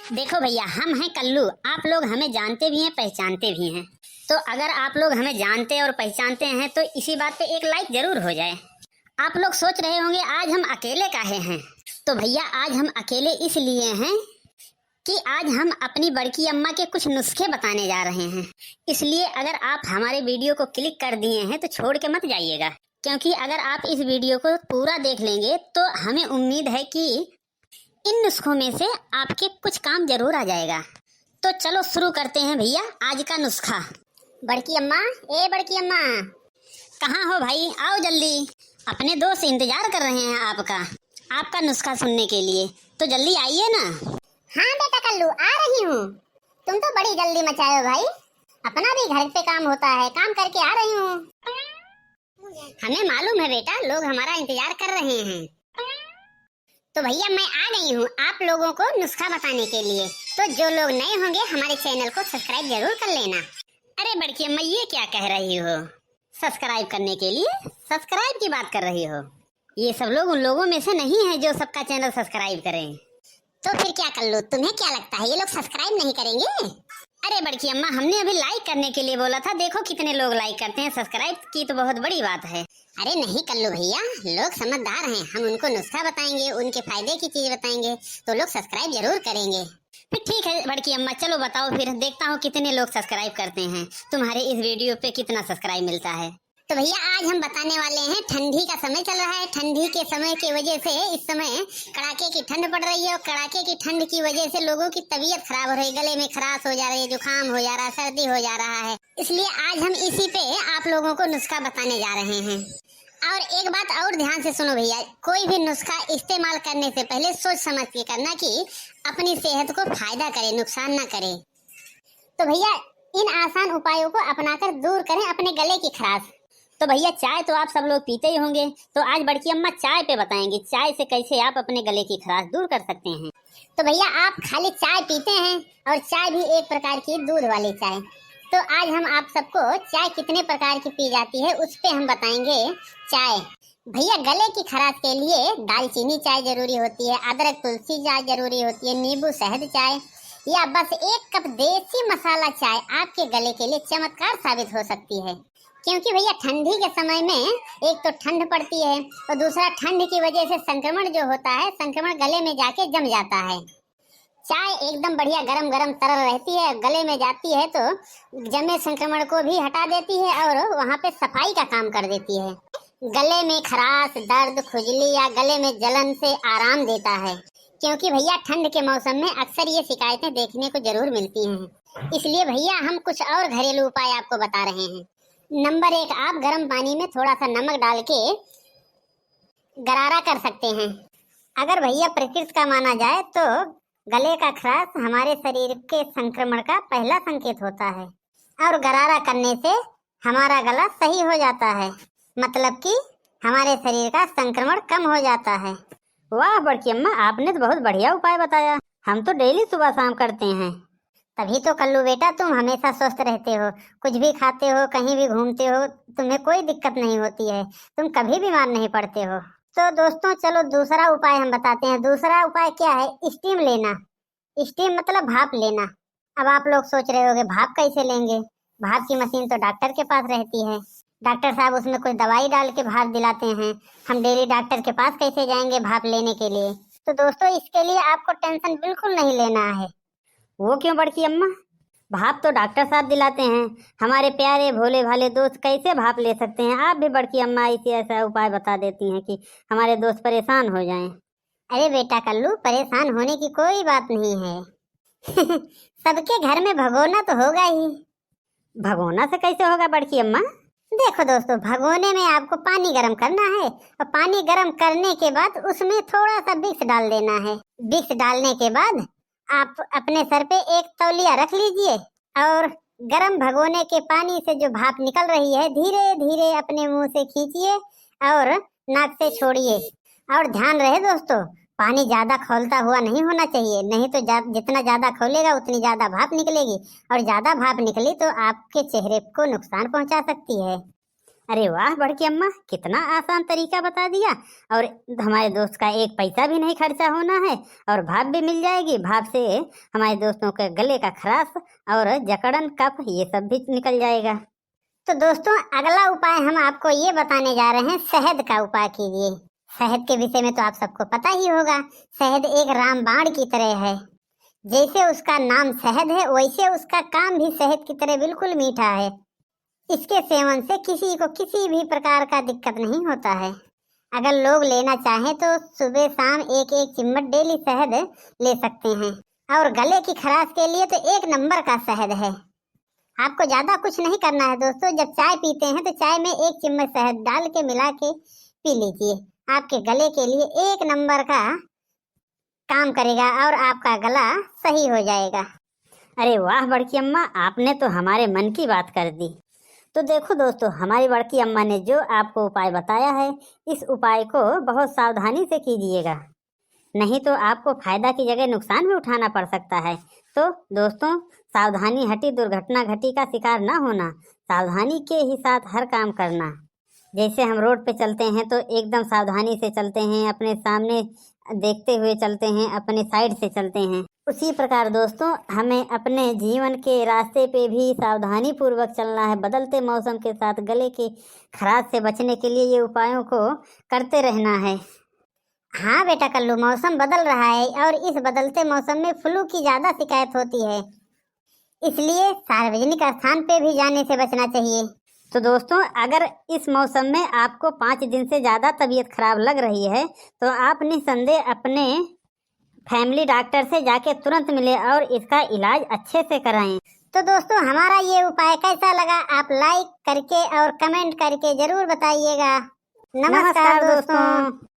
देखो भैया, हम हैं कल्लू। आप लोग हमें जानते भी हैं, पहचानते भी हैं। तो अगर आप लोग हमें जानते और पहचानते हैं तो इसी बात पे एक लाइक जरूर हो जाए। आप लोग सोच रहे होंगे आज हम अकेले काहे हैं। तो भैया, आज हम अकेले इसलिए हैं कि आज हम अपनी बड़की अम्मा के कुछ नुस्खे बताने जा रहे हैं। इसलिए अगर आप हमारे वीडियो को क्लिक कर दिए हैं तो छोड़ के मत जाइएगा, क्योंकि अगर आप इस वीडियो को पूरा देख लेंगे तो हमें उम्मीद है कि इन नुस्खों में से आपके कुछ काम जरूर आ जाएगा। तो चलो शुरू करते हैं भैया आज का नुस्खा। बड़की अम्मा, ए बड़की अम्मा, कहाँ हो भाई? आओ जल्दी, अपने दोस्त इंतजार कर रहे हैं आपका नुस्खा सुनने के लिए। तो जल्दी आइए ना। हाँ बेटा कल्लू, आ रही हूँ। तुम तो बड़ी जल्दी मचाए हो भाई। अपना भी घर पे काम होता है, काम करके आ रही हूँ। हमें मालूम है बेटा, लोग हमारा इंतजार कर रहे हैं। तो भैया मैं आ गई हूँ आप लोगों को नुस्खा बताने के लिए। तो जो लोग नए होंगे हमारे चैनल को सब्सक्राइब जरूर कर लेना। अरे बड़की अम्मा, ये क्या कह रही हो? सब्सक्राइब करने के लिए सब्सक्राइब की बात कर रही हो? ये सब लोग उन लोगों में से नहीं है जो सबका चैनल सब्सक्राइब करें। तो फिर क्या कल्लू, तुम्हें क्या लगता है ये लोग सब्सक्राइब नहीं करेंगे? अरे बड़की अम्मा, हमने अभी लाइक करने के लिए बोला था। देखो कितने लोग लाइक करते हैं। सब्सक्राइब की तो बहुत बड़ी बात है। अरे नहीं कल्लू भैया, लोग समझदार हैं। हम उनको नुस्खा बताएंगे, उनके फायदे की चीज बताएंगे तो लोग सब्सक्राइब जरूर करेंगे। फिर ठीक है बड़की अम्मा, चलो बताओ फिर, देखता हूँ कितने लोग सब्सक्राइब करते हैं। तुम्हारे इस वीडियो पे कितना सब्सक्राइब मिलता है। तो भैया आज हम बताने वाले हैं, ठंडी का समय चल रहा है। ठंडी के समय की वजह से इस समय कड़ाके की ठंड पड़ रही है और कड़ाके की ठंड की वजह से लोगों की तबीयत खराब हो रही है, गले में खराश हो जा रही है, जुकाम हो जा रहा है, सर्दी हो जा रहा है। इसलिए आज हम इसी पे आप लोगों को नुस्खा बताने जा रहे हैं। और एक बात और ध्यान से सुनो भैया, कोई भी नुस्खा इस्तेमाल करने से पहले सोच समझ के करना कि अपनी सेहत को फायदा करे, नुकसान ना करे। तो भैया इन आसान उपायों को अपनाकर दूर करें अपने गले की खराश। तो भैया, चाय तो आप सब लोग पीते ही होंगे, तो आज बड़की अम्मा चाय पे बताएंगी, चाय से कैसे आप अपने गले की खराश दूर कर सकते हैं। तो भैया आप खाली चाय पीते हैं, और चाय भी एक प्रकार की दूध वाली चाय। तो आज हम आप सबको चाय कितने प्रकार की पी जाती है उस पे हम बताएंगे। चाय भैया, गले की खराश के लिए दालचीनी चाय जरूरी होती है, अदरक तुलसी चाय जरूरी होती है, नींबू शहद चाय, या बस 1 कप देसी मसाला चाय आपके गले के लिए चमत्कार साबित हो सकती है। क्योंकि भैया ठंडी के समय में एक तो ठंड पड़ती है और दूसरा ठंड की वजह से संक्रमण जो होता है, संक्रमण गले में जाके जम जाता है। चाय एकदम बढ़िया गरम गरम तरल रहती है, गले में जाती है तो जमे संक्रमण को भी हटा देती है और वहाँ पे सफाई का काम कर देती है। गले में खराश, दर्द, खुजली या गले में जलन से आराम देता है। क्योंकि भैया ठंड के मौसम में अक्सर ये शिकायतें देखने को जरूर मिलती हैं। इसलिए भैया हम कुछ और घरेलू उपाय आपको बता रहे हैं। नंबर 1, आप गर्म पानी में थोड़ा सा नमक डाल के गरारा कर सकते हैं। अगर भैया प्रकृति का माना जाए तो गले का खराश हमारे शरीर के संक्रमण का पहला संकेत होता है और गरारा करने से हमारा गला सही हो जाता है, मतलब कि हमारे शरीर का संक्रमण कम हो जाता है। वाह बड़की अम्मा, आपने तो बहुत बढ़िया उपाय बताया। हम तो डेली सुबह शाम करते हैं। तभी तो कल्लू बेटा तुम हमेशा स्वस्थ रहते हो, कुछ भी खाते हो, कहीं भी घूमते हो, तुम्हें कोई दिक्कत नहीं होती है, तुम कभी बीमार नहीं पड़ते हो। तो दोस्तों चलो दूसरा उपाय हम बताते हैं। दूसरा उपाय क्या है? स्टीम लेना। स्टीम मतलब भाप लेना। अब आप लोग सोच रहे होंगे भाप कैसे लेंगे? भाप की मशीन तो डॉक्टर के पास रहती है, डॉक्टर साहब उसमें कुछ दवाई डाल के भाप दिलाते हैं। हम डेली डॉक्टर के पास कैसे जाएंगे भाप लेने के लिए? तो दोस्तों इसके लिए आपको टेंशन बिल्कुल नहीं लेना है। वो क्यों बड़की अम्मा? भाप तो डॉक्टर साहब दिलाते हैं। हमारे प्यारे भोले भाले दोस्त कैसे भाप ले सकते हैं? आप भी बड़की अम्मा इसी ऐसा उपाय बता देती हैं कि हमारे दोस्त परेशान हो जाएं। अरे बेटा कल्लू, परेशान होने की कोई बात नहीं है। सबके घर में भगोना तो होगा ही। भगोना से कैसे होगा बड़की अम्मा? देखो दोस्तों, भगोने में आपको पानी गर्म करना है और पानी गर्म करने के बाद उसमें थोड़ा सा विक्स डाल देना है। विक्स डालने के बाद आप अपने सर पे एक तौलिया रख लीजिए और गरम भगोने के पानी से जो भाप निकल रही है धीरे धीरे अपने मुंह से खींचिए और नाक से छोड़िए। और ध्यान रहे दोस्तों, पानी ज्यादा खौलता हुआ नहीं होना चाहिए, नहीं तो जितना ज्यादा खौलेगा उतनी ज्यादा भाप निकलेगी और ज्यादा भाप निकली तो आपके चेहरे को नुकसान पहुंचा सकती है। अरे वाह बड़की अम्मा, कितना आसान तरीका बता दिया। और हमारे दोस्त का एक पैसा भी नहीं खर्चा होना है और भाप भी मिल जाएगी। भाप से हमारे दोस्तों के गले का खराश और जकड़न, कफ, ये सब भी निकल जाएगा। तो दोस्तों अगला उपाय हम आपको ये बताने जा रहे हैं, शहद का उपाय कीजिए। शहद के विषय में तो आप सबको पता ही होगा। शहद एक रामबाण की तरह है। जैसे उसका नाम शहद है, वैसे उसका काम भी शहद की तरह बिल्कुल मीठा है। इसके सेवन से किसी को किसी भी प्रकार का दिक्कत नहीं होता है। अगर लोग लेना चाहें तो सुबह शाम एक एक चिम्मच डेली शहद ले सकते हैं। और गले की खराश के लिए तो एक नंबर का शहद है। आपको ज्यादा कुछ नहीं करना है दोस्तों। जब चाय पीते हैं तो चाय में एक चिम्मच शहद डाल के मिला के पी लीजिए। आपके गले के लिए एक नंबर का काम करेगा और आपका गला सही हो जाएगा। अरे वाह बड़की अम्मा, आपने तो हमारे मन की बात कर दी। तो देखो दोस्तों, हमारी बड़की अम्मा ने जो आपको उपाय बताया है, इस उपाय को बहुत सावधानी से कीजिएगा, नहीं तो आपको फायदा की जगह नुकसान भी उठाना पड़ सकता है। तो दोस्तों, सावधानी हटी दुर्घटना घटी का शिकार न होना। सावधानी के ही साथ हर काम करना। जैसे हम रोड पे चलते हैं तो एकदम सावधानी से चलते हैं, अपने सामने देखते हुए चलते हैं, अपने साइड से चलते हैं। उसी प्रकार दोस्तों, हमें अपने जीवन के रास्ते पे भी सावधानी पूर्वक चलना है। बदलते मौसम के साथ गले की खराश से बचने के लिए ये उपायों को करते रहना है। हाँ बेटा कल्लू, मौसम बदल रहा है और इस बदलते मौसम में फ्लू की ज्यादा शिकायत होती है, इसलिए सार्वजनिक स्थान पे भी जाने से बचना चाहिए। तो दोस्तों, अगर इस मौसम में आपको 5 दिन से ज़्यादा तबीयत खराब लग रही है तो आप निसंदेह अपने फैमिली डॉक्टर से जाके तुरंत मिले और इसका इलाज अच्छे से कराएं। तो दोस्तों, हमारा ये उपाय कैसा लगा आप लाइक करके और कमेंट करके जरूर बताइएगा। नमस्कार दोस्तों।